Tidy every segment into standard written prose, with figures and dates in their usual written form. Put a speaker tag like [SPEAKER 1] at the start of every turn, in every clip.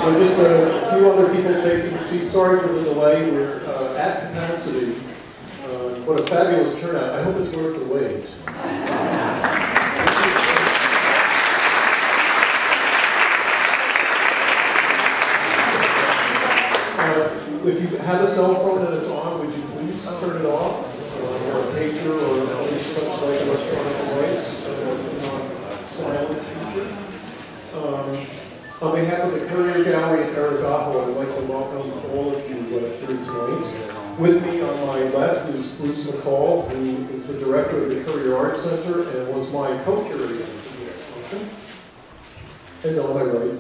[SPEAKER 1] Just a few other people taking seats. Sorry for the delay. We're at capacity. What a fabulous turnout. I hope it's worth the wait. If you have a cell phone and it's on, would you please turn it off? Or a pager or any such like electronic device silent feature. On behalf of the Courier Gallery at Arragaho, I'd like to welcome all of you here tonight. With me on my left is Bruce McCall, who is the director of the Courier Art Center and was my co-curator for the exhibition. And on my right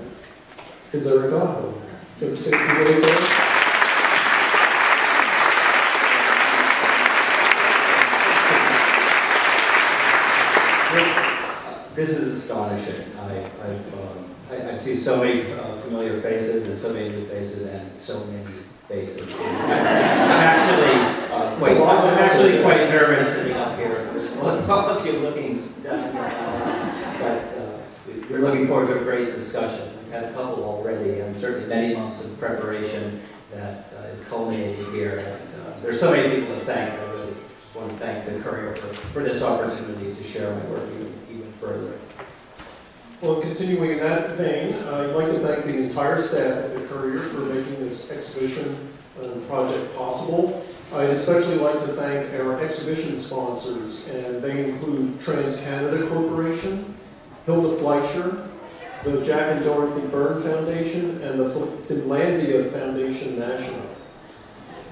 [SPEAKER 1] is Arragaho. Do you say a few words there?
[SPEAKER 2] This is astonishing. I see so many familiar faces and so many new faces and so many faces. I'm actually quite nervous sitting up here. Well, all of you looking down in the audience, but we're looking forward to a great discussion. We've had a couple already, and certainly many months of preparation that is culminating here. And, there's so many people to thank. I really just want to thank the Courier for this opportunity to share my work even further.
[SPEAKER 1] Well, continuing in that vein, I'd like to thank the entire staff at the Courier for making this exhibition project possible. I'd especially like to thank our exhibition sponsors, and they include TransCanada Corporation, Hilda Fleischer, the Jack and Dorothy Byrne Foundation, and the Finlandia Foundation National.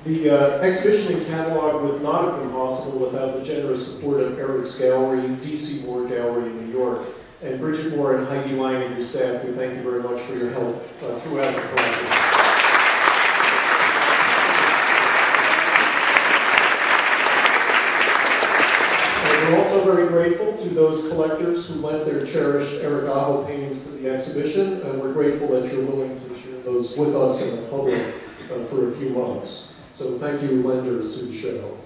[SPEAKER 1] The exhibition and catalog would not have been possible without the generous support of Eric's Gallery, D.C. Moore Gallery in New York, and Bridget Moore and Heidi Lang and your staff. We thank you very much for your help throughout the project. And we're also very grateful to those collectors who lent their cherished Arragaho paintings to the exhibition, and we're grateful that you're willing to share those with us and the public for a few months. So thank you, lenders, to the show.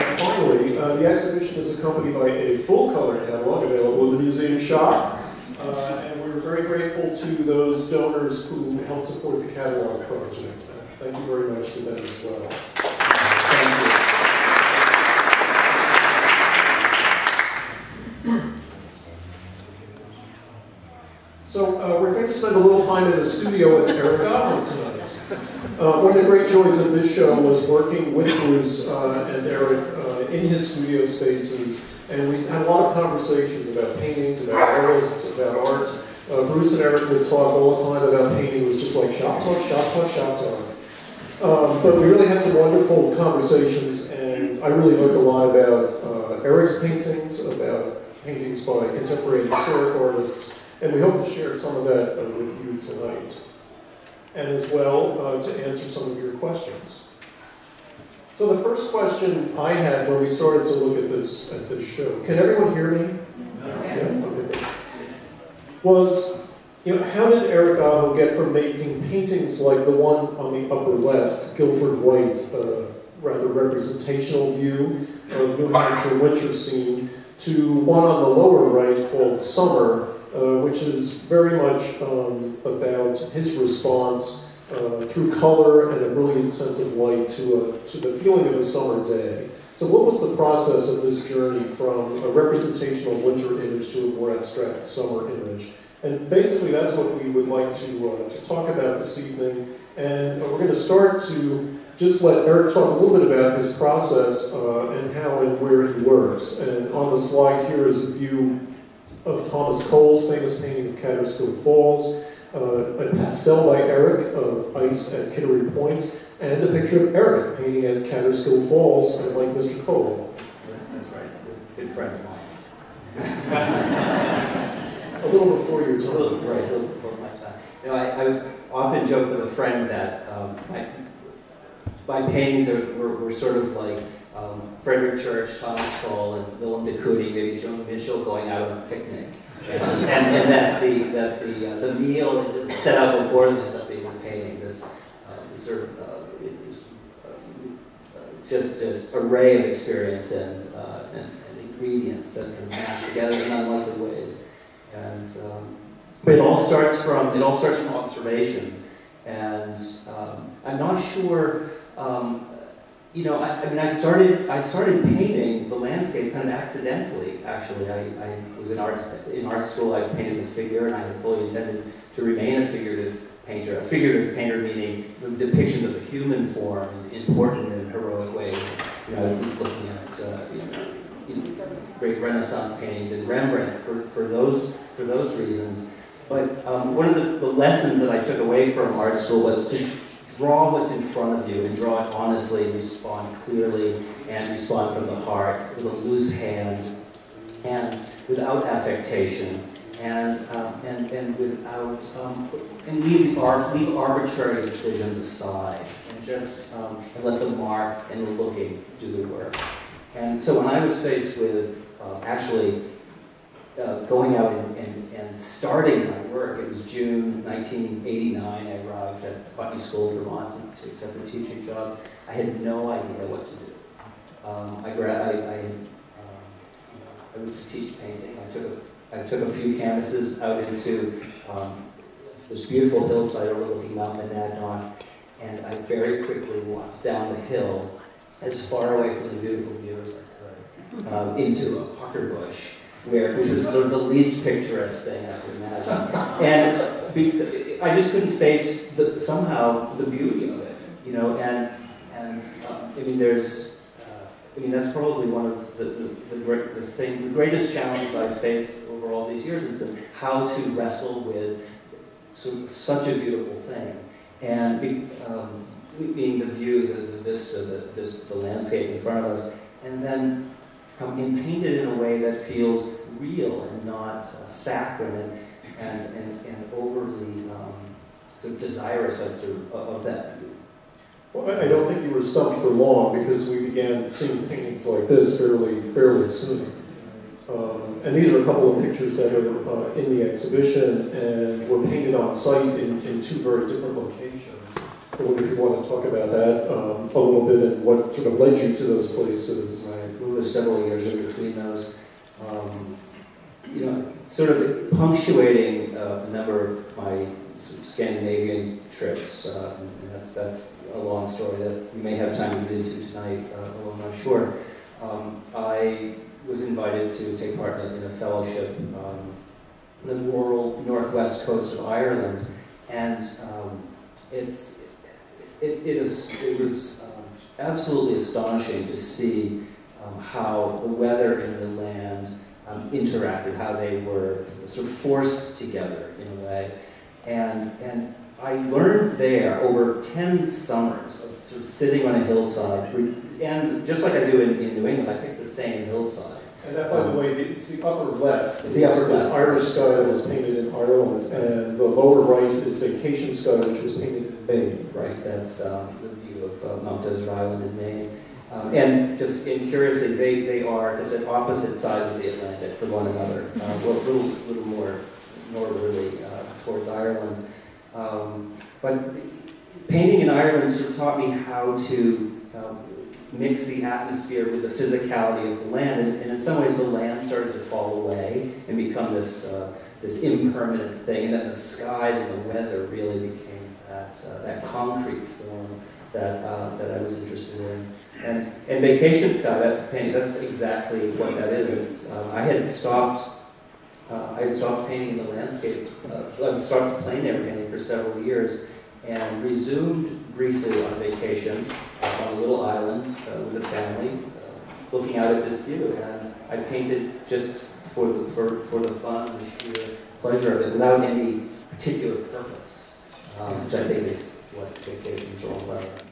[SPEAKER 1] And finally, the exhibition is accompanied by a full-color catalog available in the museum shop, and we're very grateful to those donors who helped support the catalog project. Thank you very much to them as well. Thank you. So we're going to spend a little time in the studio with Arragaho tonight. One of the great joys of this show was working with Bruce and Eric in his studio spaces, and we had a lot of conversations about paintings, about artists, about art. Bruce and Eric would talk all the time about painting. It was just like shop talk, shop talk, shop talk. But we really had some wonderful conversations, and I really learned a lot about Eric's paintings, about paintings by contemporary historic artists, and we hope to share some of that with you tonight, and as well to answer some of your questions. So the first question I had when we started to look at this show, can everyone hear me? Yeah? Okay. Was, how did Arragaho get from making paintings like the one on the upper left, Guilford White, rather representational view of New Hampshire winter scene, to one on the lower right called Summer, which is very much about his response through color and a brilliant sense of light to the feeling of a summer day. So what was the process of this journey from a representational winter image to a more abstract summer image? And basically that's what we would like to talk about this evening. And we're going to start to just let Eric talk a little bit about his process and how and where he works. And on the slide here is a view of Thomas Cole's famous painting of Catterskill Falls, a pastel by Eric of ice at Kittery Point, and a picture of Eric painting at Catterskill Falls, like Mr. Cole.
[SPEAKER 2] That's right, good friend of mine.
[SPEAKER 1] A little before your time.
[SPEAKER 2] Right, a little before my time. I often joke with a friend that my paintings were sort of like Frederick Church, Thomas Cole, and Willem de Kooning, maybe Joan Mitchell going out on a picnic, and that the meal set out before them ends up being a painting. This sort of just array of experience and ingredients that can mash together in unlikely ways. And but it all starts from observation. And I'm not sure. You know, I mean, I started painting the landscape kind of accidentally. Actually, I was in art school. I painted the figure, and I had fully intended to remain a figurative painter. A figurative painter meaning the depiction of the human form in important and heroic ways. You know, looking at great Renaissance paintings and Rembrandt for those reasons. But one of the lessons that I took away from art school was to draw what's in front of you and draw it honestly, respond clearly, and respond from the heart with a loose hand and without affectation and without and leave arbitrary decisions aside and just and let the mark and the looking do the work. And so when I was faced with actually going out and starting my work, it was June 1989, I arrived at Putney School, Vermont, to accept a teaching job. I had no idea what to do. I was to teach painting. I took a few canvases out into this beautiful hillside overlooking Mount Monadnock, and I very quickly walked down the hill as far away from the beautiful view as I could, into a pucker bush, which was sort of the least picturesque thing I could imagine. And I just couldn't face somehow the beauty of it, you know. And I mean, that's probably one of the greatest challenges I've faced over all these years is how to wrestle with such a beautiful thing, and being the view, the vista, the landscape in front of us, and then and painted in a way that feels real and not saccharine and overly sort of desirous of that view.
[SPEAKER 1] Well, I don't think you were stumped for long, because we began seeing paintings like this fairly soon. And these are a couple of pictures that are in the exhibition and were painted on site in two very different locations. I wonder if you want to talk about that a little bit and what sort of led you to those places.
[SPEAKER 2] Right. Well, there's several years in between those. You know, sort of punctuating a number of my sort of Scandinavian trips, and that's a long story that we may have time to get into tonight, although I'm not sure. I was invited to take part in a fellowship on the rural northwest coast of Ireland, and it was absolutely astonishing to see how the weather and the land interacted, how they were sort of forced together in a way. And I learned there over 10 summers of sort of sitting on a hillside, and just like I do in New England, I picked the same hillside.
[SPEAKER 1] And that, by the way, it's the upper left.
[SPEAKER 2] It's the upper left.
[SPEAKER 1] It's Irish sky that was painted in Ireland, and the lower right is vacation sky, which was painted in Maine.
[SPEAKER 2] Right, that's the view of Mount Desert Island in Maine. And just curiously, they are just at opposite sides of the Atlantic from one another, a little more northerly towards Ireland. But painting in Ireland sort of taught me how to mix the atmosphere with the physicality of the land, and in some ways the land started to fall away and become this impermanent thing, and then the skies and the weather really became that concrete form that I was interested in. And vacation sky, that painting, that's exactly what that is. I had stopped painting the landscape. I stopped plein air painting for several years, and resumed briefly on vacation on a little island with a family, looking out at this view. And I painted just for the fun, the sheer pleasure of it, without any particular purpose, which I think is what vacations are all about.